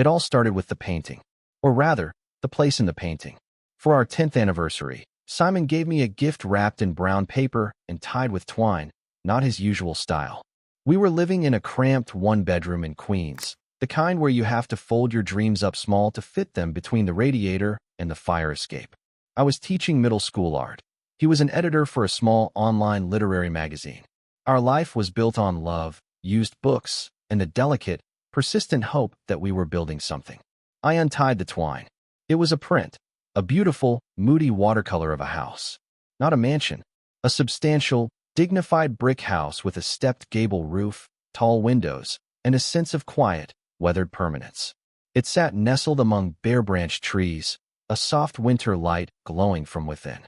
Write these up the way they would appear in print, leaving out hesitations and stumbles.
It all started with the painting. Or rather, the place in the painting. For our 10th anniversary, Simon gave me a gift wrapped in brown paper and tied with twine, not his usual style. We were living in a cramped one-bedroom in Queens, the kind where you have to fold your dreams up small to fit them between the radiator and the fire escape. I was teaching middle school art. He was an editor for a small online literary magazine. Our life was built on love, used books, and the delicate, persistent hope that we were building something. I untied the twine. It was a print, a beautiful, moody watercolor of a house. Not a mansion, a substantial, dignified brick house with a stepped gable roof, tall windows, and a sense of quiet, weathered permanence. It sat nestled among bare-branched trees, a soft winter light glowing from within.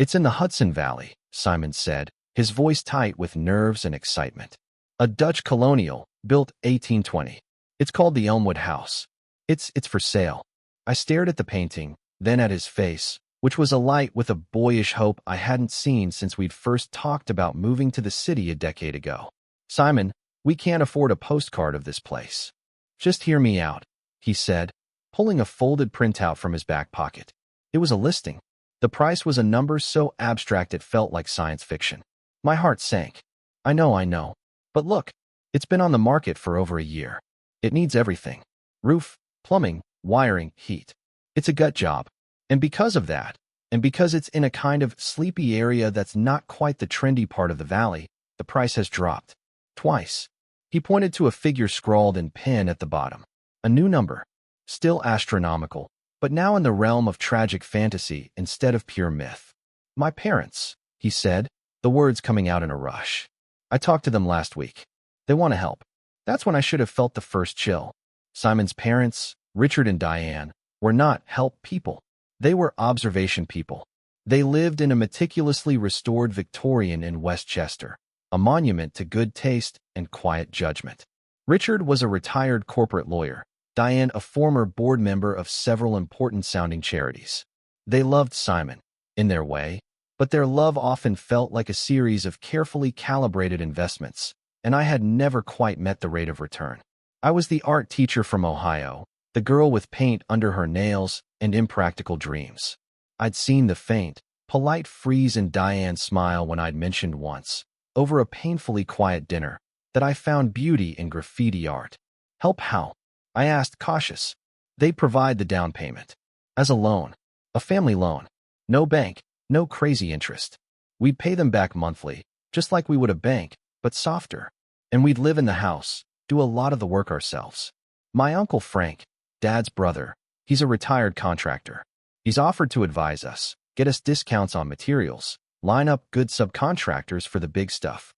"It's in the Hudson Valley," Simon said, his voice tight with nerves and excitement. "A Dutch colonial, built 1820. It's called the Elmwood House. It's for sale." I stared at the painting, then at his face, which was alight with a boyish hope I hadn't seen since we'd first talked about moving to the city a decade ago. "Simon, we can't afford a postcard of this place. Just hear me out," he said, pulling a folded printout from his back pocket. It was a listing. The price was a number so abstract it felt like science fiction. My heart sank. I know. But look, it's been on the market for over a year. It needs everything. Roof, plumbing, wiring, heat. It's a gut job. And because of that, and because it's in a kind of sleepy area that's not quite the trendy part of the valley, the price has dropped. Twice." He pointed to a figure scrawled in pen at the bottom. A new number. Still astronomical, but now in the realm of tragic fantasy instead of pure myth. "My parents," he said, the words coming out in a rush. "I talked to them last week. They want to help." That's when I should have felt the first chill. Simon's parents, Richard and Diane, were not help people. They were observation people. They lived in a meticulously restored Victorian in Westchester, a monument to good taste and quiet judgment. Richard was a retired corporate lawyer, Diane a former board member of several important-sounding charities. They loved Simon, in their way, but their love often felt like a series of carefully calibrated investments, and I had never quite met the rate of return. I was the art teacher from Ohio, the girl with paint under her nails and impractical dreams. I'd seen the faint, polite freeze in Diane's smile when I'd mentioned once, over a painfully quiet dinner, that I found beauty in graffiti art. "Help how?" I asked, cautious. "They provide the down payment. As a loan. A family loan. No bank, no crazy interest. We'd pay them back monthly, just like we would a bank, but softer. And we'd live in the house, do a lot of the work ourselves. My Uncle Frank, Dad's brother, he's a retired contractor. He's offered to advise us, get us discounts on materials, line up good subcontractors for the big stuff."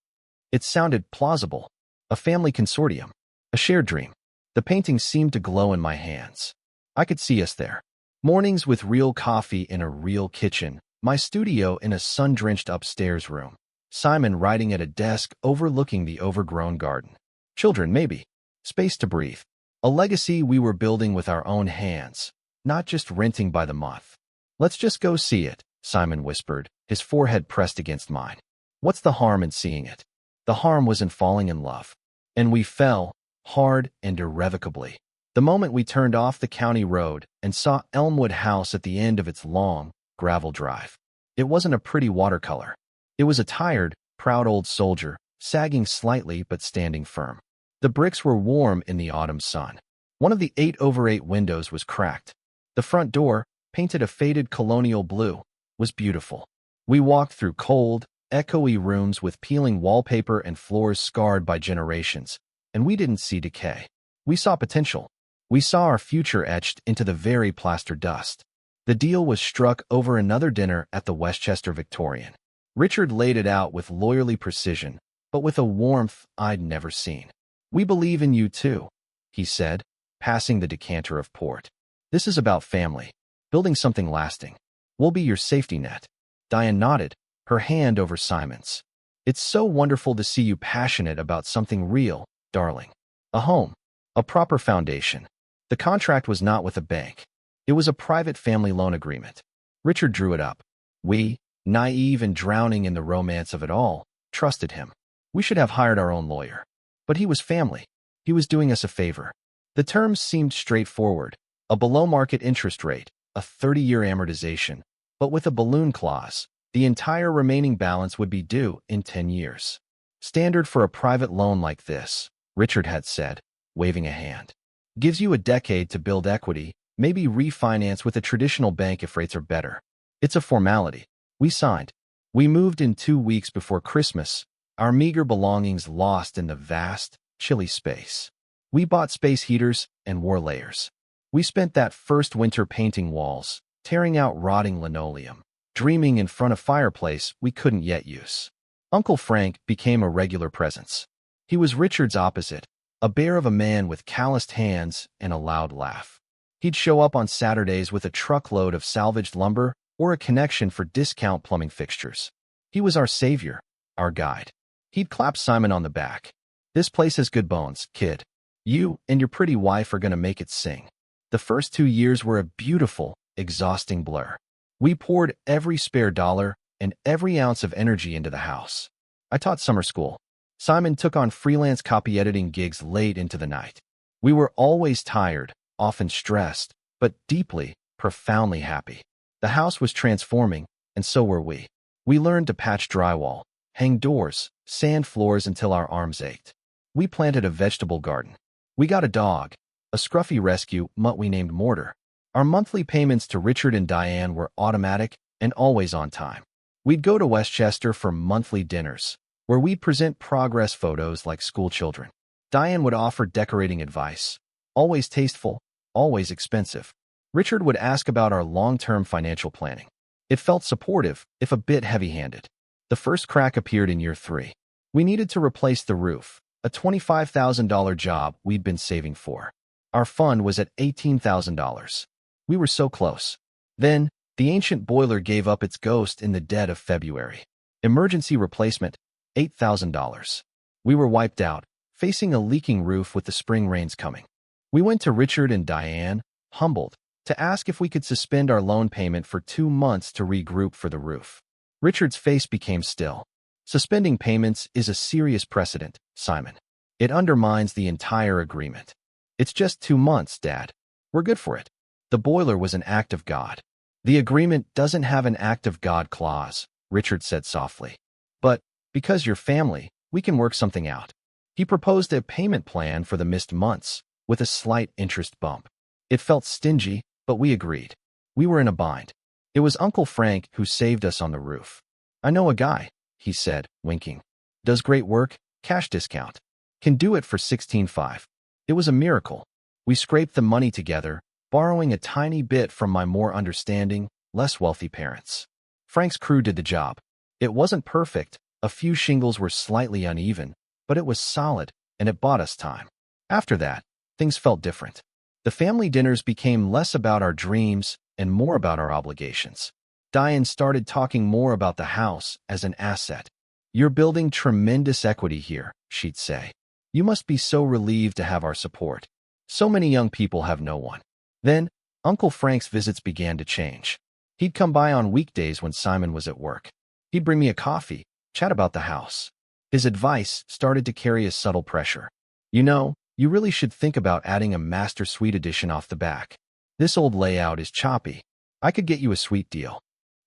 It sounded plausible. A family consortium. A shared dream. The painting seemed to glow in my hands. I could see us there. Mornings with real coffee in a real kitchen, my studio in a sun-drenched upstairs room, Simon writing at a desk overlooking the overgrown garden. Children, maybe. Space to breathe. A legacy we were building with our own hands, not just renting by the month. "Let's just go see it," Simon whispered, his forehead pressed against mine. "What's the harm in seeing it?" The harm was in falling in love. And we fell, hard and irrevocably, the moment we turned off the county road and saw Elmwood House at the end of its long, gravel drive. It wasn't a pretty watercolor. It was a tired, proud old soldier, sagging slightly but standing firm. The bricks were warm in the autumn sun. One of the 8/8 windows was cracked. The front door, painted a faded colonial blue, was beautiful. We walked through cold, echoey rooms with peeling wallpaper and floors scarred by generations, and we didn't see decay. We saw potential. We saw our future etched into the very plaster dust. The deal was struck over another dinner at the Westchester Victorian. Richard laid it out with lawyerly precision, but with a warmth I'd never seen. "We believe in you too," he said, passing the decanter of port. "This is about family, building something lasting. We'll be your safety net." Diane nodded, her hand over Simon's. "It's so wonderful to see you passionate about something real, darling. A home. A proper foundation." The contract was not with a bank. It was a private family loan agreement. Richard drew it up. We, naive and drowning in the romance of it all, trusted him. We should have hired our own lawyer. But he was family. He was doing us a favor. The terms seemed straightforward: a below-market interest rate, a 30-year amortization, but with a balloon clause. The entire remaining balance would be due in 10 years. Standard for a private loan like this, Richard had said, waving a hand. Gives you a decade to build equity, maybe refinance with a traditional bank if rates are better. It's a formality. We signed. We moved in 2 weeks before Christmas, our meager belongings lost in the vast, chilly space. We bought space heaters and wore layers. We spent that first winter painting walls, tearing out rotting linoleum, dreaming in front of fireplace we couldn't yet use. Uncle Frank became a regular presence. He was Richard's opposite, a bear of a man with calloused hands and a loud laugh. He'd show up on Saturdays with a truckload of salvaged lumber or a connection for discount plumbing fixtures. He was our savior, our guide. He'd clap Simon on the back. This place has good bones, kid. You and your pretty wife are going to make it sing. The first 2 years were a beautiful, exhausting blur. We poured every spare dollar and every ounce of energy into the house. I taught summer school. Simon took on freelance copy editing gigs late into the night. We were always tired, often stressed, but deeply, profoundly happy. The house was transforming, and so were we. We learned to patch drywall, hang doors, sand floors until our arms ached. We planted a vegetable garden. We got a dog, a scruffy rescue mutt we named Mortar. Our monthly payments to Richard and Diane were automatic and always on time. We'd go to Westchester for monthly dinners, where we'd present progress photos like school children. Diane would offer decorating advice, always tasteful, always expensive. Richard would ask about our long-term financial planning. It felt supportive, if a bit heavy-handed. The first crack appeared in year 3. We needed to replace the roof, a $25,000 job we'd been saving for. Our fund was at $18,000. We were so close. Then, the ancient boiler gave up its ghost in the dead of February. Emergency replacement, $8,000. We were wiped out, facing a leaking roof with the spring rains coming. We went to Richard and Diane, humbled, to ask if we could suspend our loan payment for 2 months to regroup for the roof. Richard's face became still. Suspending payments is a serious precedent, Simon. It undermines the entire agreement. It's just 2 months, Dad. We're good for it. The boiler was an act of God. The agreement doesn't have an act of God clause, Richard said softly. But, because you're family, we can work something out. He proposed a payment plan for the missed months, with a slight interest bump. It felt stingy, but we agreed. We were in a bind. It was Uncle Frank who saved us on the roof. I know a guy, he said, winking. Does great work, cash discount. Can do it for $16,500. It was a miracle. We scraped the money together, borrowing a tiny bit from my more understanding, less wealthy parents. Frank's crew did the job. It wasn't perfect, a few shingles were slightly uneven, but it was solid, and it bought us time. After that, things felt different. The family dinners became less about our dreams and more about our obligations. Diane started talking more about the house as an asset. You're building tremendous equity here, she'd say. You must be so relieved to have our support. So many young people have no one. Then, Uncle Frank's visits began to change. He'd come by on weekdays when Simon was at work. He'd bring me a coffee, chat about the house. His advice started to carry a subtle pressure. You know, you really should think about adding a master suite addition off the back. This old layout is choppy. I could get you a sweet deal.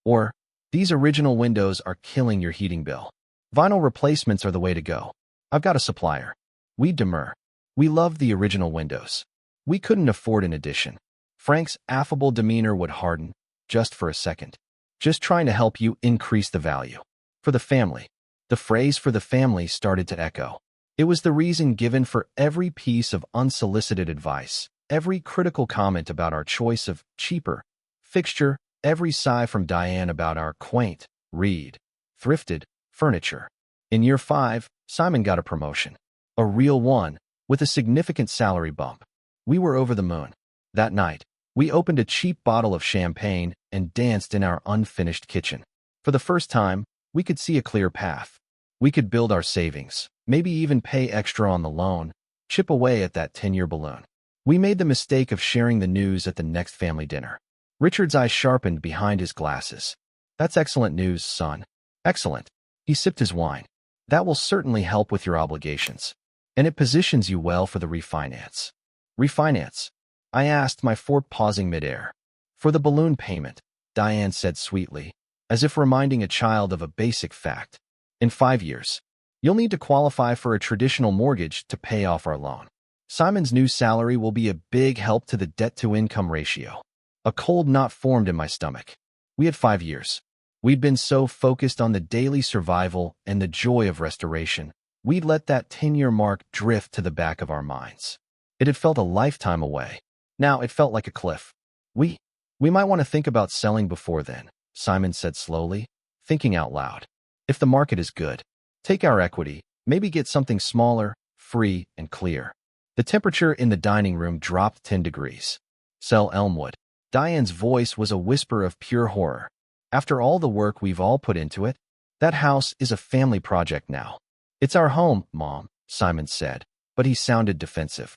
Or, these original windows are killing your heating bill. Vinyl replacements are the way to go. I've got a supplier. We demur. We loved the original windows. We couldn't afford an addition. Frank's affable demeanor would harden, just for a second. Just trying to help you increase the value. For the family. The phrase "for the family" started to echo. It was the reason given for every piece of unsolicited advice, every critical comment about our choice of cheaper fixture, every sigh from Diane about our quaint, thrifted furniture. In year 5, Simon got a promotion. A real one, with a significant salary bump. We were over the moon. That night, we opened a cheap bottle of champagne and danced in our unfinished kitchen. For the first time, we could see a clear path. We could build our savings, maybe even pay extra on the loan, chip away at that 10-year balloon. We made the mistake of sharing the news at the next family dinner. Richard's eyes sharpened behind his glasses. That's excellent news, son. Excellent. He sipped his wine. That will certainly help with your obligations. And it positions you well for the refinance. Refinance. I asked, my fork pausing midair. For the balloon payment, Diane said sweetly, as if reminding a child of a basic fact. In 5 years, you'll need to qualify for a traditional mortgage to pay off our loan. Simon's new salary will be a big help to the debt-to-income ratio. A cold knot formed in my stomach. We had 5 years. We'd been so focused on the daily survival and the joy of restoration, we'd let that 10-year mark drift to the back of our minds. It had felt a lifetime away. Now it felt like a cliff. We might want to think about selling before then, Simon said slowly, thinking out loud. If the market is good, take our equity, maybe get something smaller, free, and clear. The temperature in the dining room dropped 10 degrees. Sell Elmwood. Diane's voice was a whisper of pure horror. After all the work we've all put into it, that house is a family project now. It's our home, Mom, Simon said, but he sounded defensive.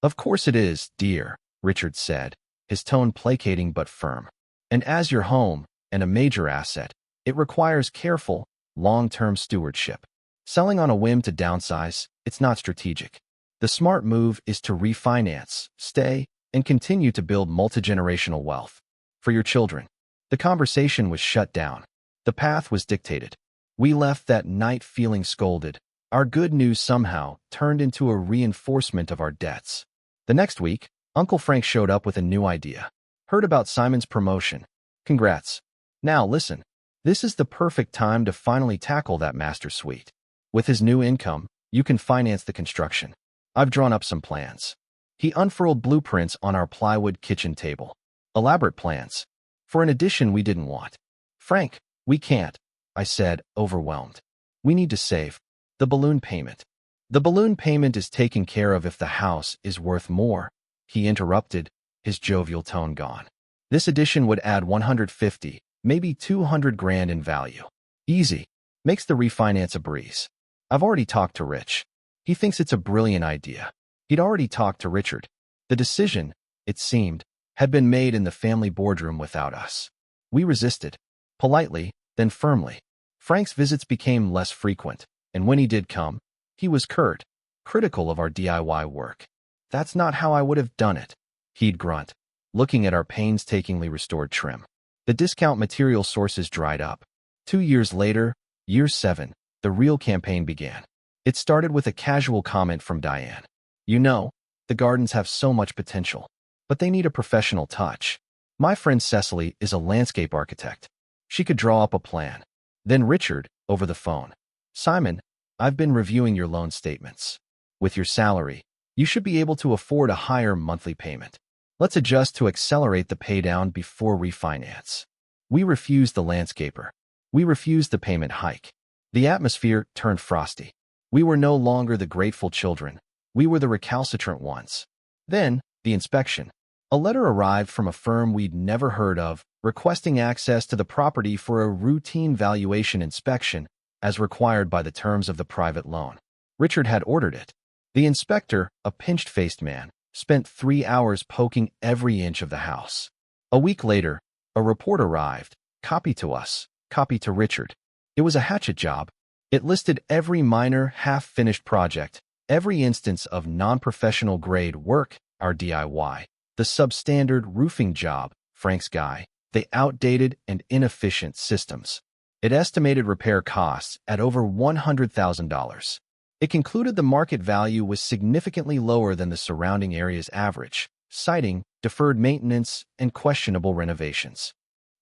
Of course it is, dear, Richard said, his tone placating but firm. And as your home, and a major asset, it requires careful, long-term stewardship. Selling on a whim to downsize, it's not strategic. The smart move is to refinance, stay, and continue to build multi-generational wealth. For your children. The conversation was shut down. The path was dictated. We left that night feeling scolded. Our good news somehow turned into a reinforcement of our debts. The next week, Uncle Frank showed up with a new idea. Heard about Simon's promotion. Congrats. Now listen, this is the perfect time to finally tackle that master suite. With his new income, you can finance the construction. I've drawn up some plans. He unfurled blueprints on our plywood kitchen table. Elaborate plans. For an addition we didn't want. Frank, we can't, I said, overwhelmed. We need to save. The balloon payment. The balloon payment is taken care of if the house is worth more, he interrupted, his jovial tone gone. This addition would add 150, maybe 200 grand in value. Easy. Makes the refinance a breeze. I've already talked to Rich. He thinks it's a brilliant idea. He'd already talked to Richard. The decision, it seemed, had been made in the family boardroom without us. We resisted. Politely, then firmly. Frank's visits became less frequent, and when he did come, he was curt, critical of our DIY work. That's not how I would have done it, he'd grunt, looking at our painstakingly restored trim. The discount material sources dried up. 2 years later, year 7, the real campaign began. It started with a casual comment from Diane. You know, the gardens have so much potential, but they need a professional touch. My friend Cecily is a landscape architect. She could draw up a plan. Then Richard, over the phone. Simon, I've been reviewing your loan statements. With your salary, you should be able to afford a higher monthly payment. Let's adjust to accelerate the paydown before refinance. We refused the landscaper. We refused the payment hike. The atmosphere turned frosty. We were no longer the grateful children. We were the recalcitrant ones. Then, the inspection. A letter arrived from a firm we'd never heard of, requesting access to the property for a routine valuation inspection, as required by the terms of the private loan. Richard had ordered it. The inspector, a pinched-faced man, spent 3 hours poking every inch of the house. A week later, a report arrived, copy to us, copy to Richard. It was a hatchet job. It listed every minor, half-finished project, every instance of non-professional grade work, our DIY, the substandard roofing job, Frank's guy, the outdated and inefficient systems. It estimated repair costs at over $100,000. It concluded the market value was significantly lower than the surrounding area's average, citing deferred maintenance and questionable renovations.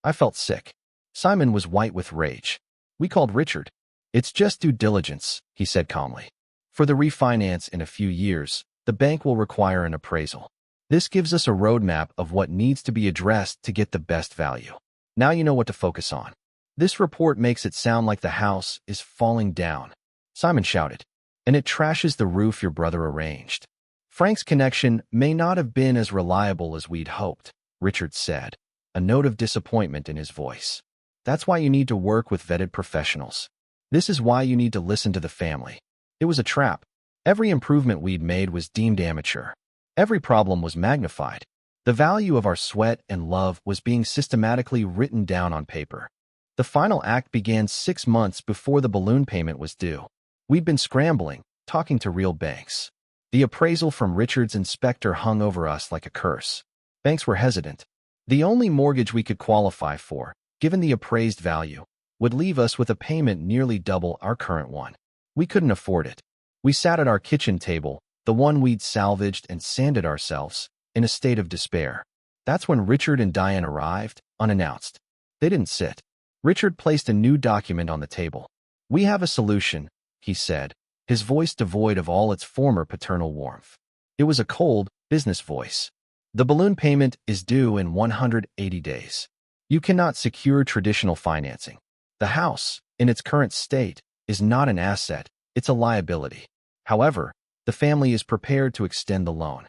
I felt sick. Simon was white with rage. We called Richard. It's just due diligence, he said calmly. For the refinance in a few years, the bank will require an appraisal. This gives us a roadmap of what needs to be addressed to get the best value. Now you know what to focus on. This report makes it sound like the house is falling down, Simon shouted. And it trashes the roof your brother arranged. Frank's connection may not have been as reliable as we'd hoped, Richard said, a note of disappointment in his voice. That's why you need to work with vetted professionals. This is why you need to listen to the family. It was a trap. Every improvement we'd made was deemed amateur. Every problem was magnified. The value of our sweat and love was being systematically written down on paper. The final act began 6 months before the balloon payment was due. We'd been scrambling, talking to real banks. The appraisal from Richard's inspector hung over us like a curse. Banks were hesitant. The only mortgage we could qualify for, given the appraised value, would leave us with a payment nearly double our current one. We couldn't afford it. We sat at our kitchen table, the one we'd salvaged and sanded ourselves, in a state of despair. That's when Richard and Diane arrived, unannounced. They didn't sit. Richard placed a new document on the table. "We have a solution," he said, his voice devoid of all its former paternal warmth. It was a cold, business voice. "The balloon payment is due in 180 days. You cannot secure traditional financing. The house, in its current state, is not an asset, it's a liability. However, the family is prepared to extend the loan."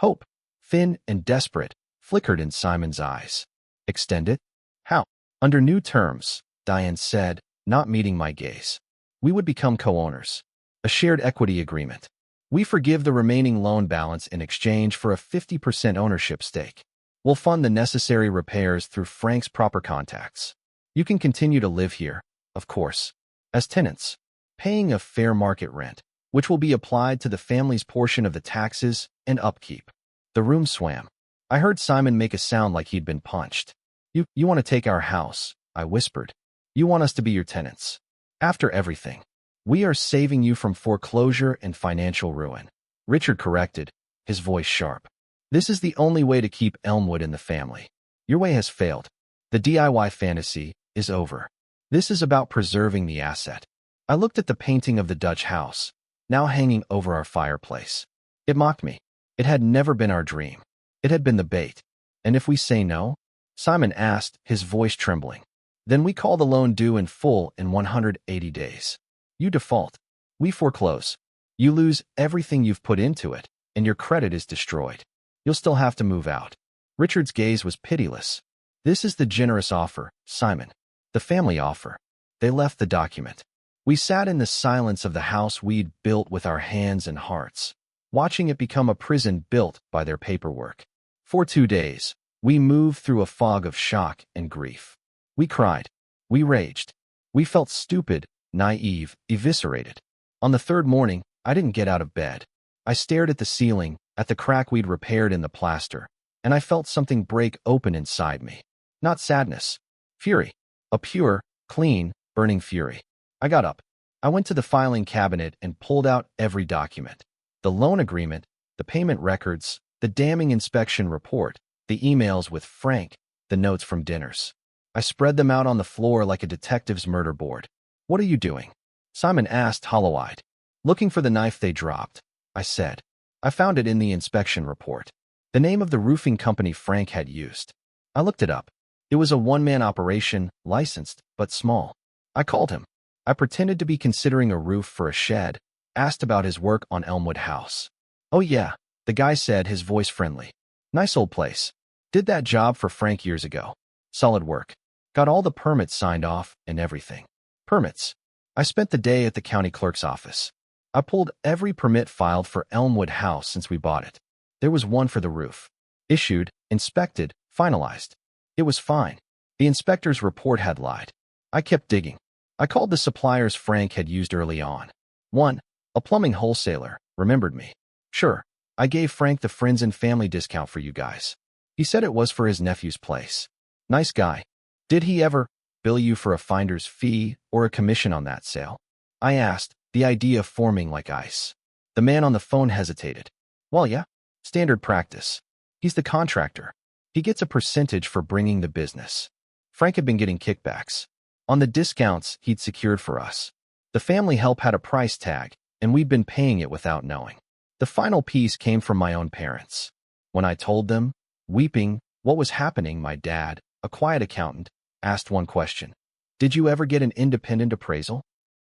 Hope, thin and desperate, flickered in Simon's eyes. "Extend it? How?" "Under new terms," Diane said, not meeting my gaze. "We would become co-owners. A shared equity agreement. We forgive the remaining loan balance in exchange for a 50% ownership stake. We'll fund the necessary repairs through Frank's proper contacts. You can continue to live here, of course, as tenants, paying a fair market rent, which will be applied to the family's portion of the taxes and upkeep." The room swam. I heard Simon make a sound like he'd been punched. You want to take our house," I whispered. "You want us to be your tenants. After everything. We are saving you from foreclosure and financial ruin." Richard corrected, his voice sharp. "This is the only way to keep Elmwood in the family. Your way has failed. The DIY fantasy is over. This is about preserving the asset." I looked at the painting of the Dutch house, now hanging over our fireplace. It mocked me. It had never been our dream. It had been the bait. "And if we say no?" Simon asked, his voice trembling. "Then we call the loan due in full in 180 days. You default. We foreclose. You lose everything you've put into it, and your credit is destroyed. You'll still have to move out." Richard's gaze was pitiless. "This is the generous offer, Simon. The family offer." They left the document. We sat in the silence of the house we'd built with our hands and hearts, watching it become a prison built by their paperwork. For 2 days, we moved through a fog of shock and grief. We cried. We raged. We felt stupid, naive, eviscerated. On the third morning, I didn't get out of bed. I stared at the ceiling, at the crack we'd repaired in the plaster, and I felt something break open inside me. Not sadness. Fury. A pure, clean, burning fury. I got up. I went to the filing cabinet and pulled out every document. The loan agreement, the payment records, the damning inspection report, the emails with Frank, the notes from dinners. I spread them out on the floor like a detective's murder board. "What are you doing?" Simon asked, hollow-eyed. "Looking for the knife they dropped," I said. "I found it in the inspection report. The name of the roofing company Frank had used. I looked it up. It was a one-man operation, licensed, but small. I called him. I pretended to be considering a roof for a shed, asked about his work on Elmwood House. "Oh yeah," the guy said, his voice friendly. "Nice old place. Did that job for Frank years ago. Solid work. Got all the permits signed off and everything." Permits. I spent the day at the county clerk's office. I pulled every permit filed for Elmwood House since we bought it. There was one for the roof. Issued, inspected, finalized. It was fine. The inspector's report had lied. I kept digging. I called the suppliers Frank had used early on. One, a plumbing wholesaler, remembered me. "Sure, I gave Frank the friends and family discount for you guys. He said it was for his nephew's place. Nice guy. Did he ever bill you for a finder's fee or a commission on that sale?" I asked, the idea forming like ice. The man on the phone hesitated. "Well, yeah, standard practice. He's the contractor. He gets a percentage for bringing the business." Frank had been getting kickbacks on the discounts he'd secured for us. The family help had a price tag, and we'd been paying it without knowing. The final piece came from my own parents. When I told them, weeping, what was happening, my dad, a quiet accountant, asked one question. "Did you ever get an independent appraisal?"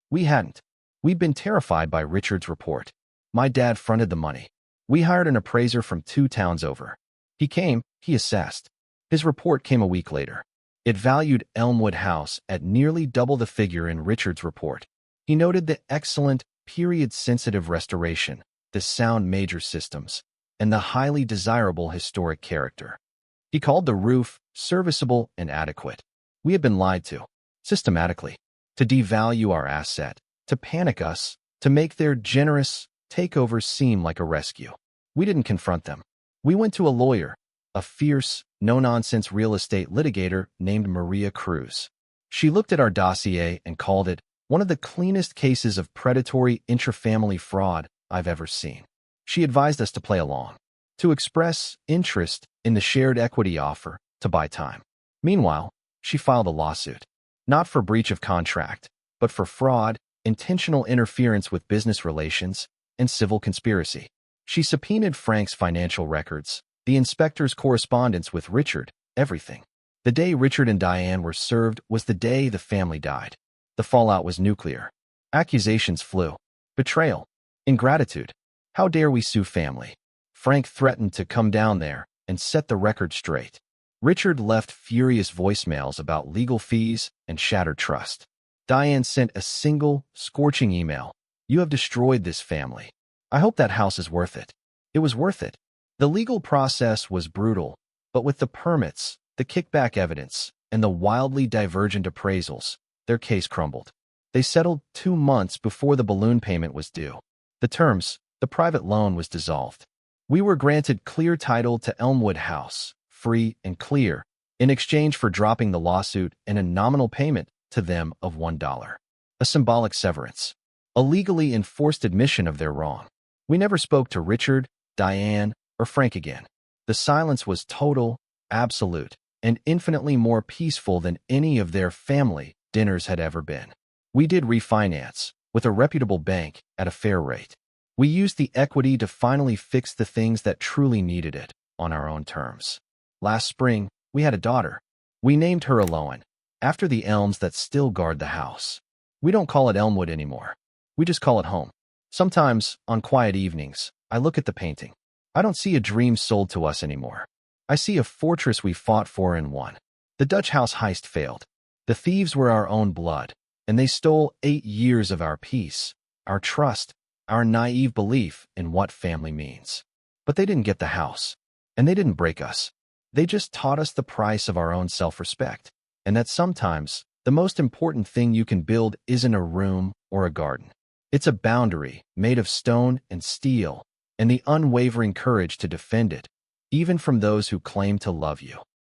We hadn't. We'd been terrified by Richard's report. My dad fronted the money. We hired an appraiser from 2 towns over. He came, he assessed. His report came a week later. It valued Elmwood House at nearly double the figure in Richard's report. He noted the excellent, period-sensitive restoration, the sound major systems, and the highly desirable historic character. He called the roof serviceable and adequate. We had been lied to, systematically, to devalue our asset, to panic us, to make their generous, takeovers seem like a rescue. We didn't confront them. We went to a lawyer, a fierce, no-nonsense real estate litigator named Maria Cruz. She looked at our dossier and called it one of the cleanest cases of predatory intrafamily fraud I've ever seen. She advised us to play along, to express interest in the shared equity offer, to buy time. Meanwhile, she filed a lawsuit, not for breach of contract, but for fraud, intentional interference with business relations, and civil conspiracy. She subpoenaed Frank's financial records, the inspector's correspondence with Richard, everything. The day Richard and Diane were served was the day the family died. The fallout was nuclear. Accusations flew. Betrayal. Ingratitude. How dare we sue family? Frank threatened to come down there and set the record straight. Richard left furious voicemails about legal fees and shattered trust. Diane sent a single, scorching email. You have destroyed this family. I hope that house is worth it. It was worth it. The legal process was brutal, but with the permits, the kickback evidence, and the wildly divergent appraisals, their case crumbled. They settled 2 months before the balloon payment was due. The terms, the private loan was dissolved. We were granted clear title to Elmwood House, free and clear, in exchange for dropping the lawsuit and a nominal payment to them of $1. A symbolic severance. A legally enforced admission of their wrong. We never spoke to Richard, Diane, or Frank again. The silence was total, absolute, and infinitely more peaceful than any of their family dinners had ever been. We did refinance, with a reputable bank, at a fair rate. We used the equity to finally fix the things that truly needed it, on our own terms. Last spring, we had a daughter. We named her Eloan, after the elms that still guard the house. We don't call it Elmwood anymore. We just call it home. Sometimes, on quiet evenings, I look at the painting. I don't see a dream sold to us anymore. I see a fortress we fought for and won. The Dutch house heist failed. The thieves were our own blood, and they stole 8 years of our peace, our trust, our naive belief in what family means. But they didn't get the house, and they didn't break us. They just taught us the price of our own self-respect, and that sometimes the most important thing you can build isn't a room or a garden. It's a boundary made of stone and steel, and the unwavering courage to defend it, even from those who claim to love you.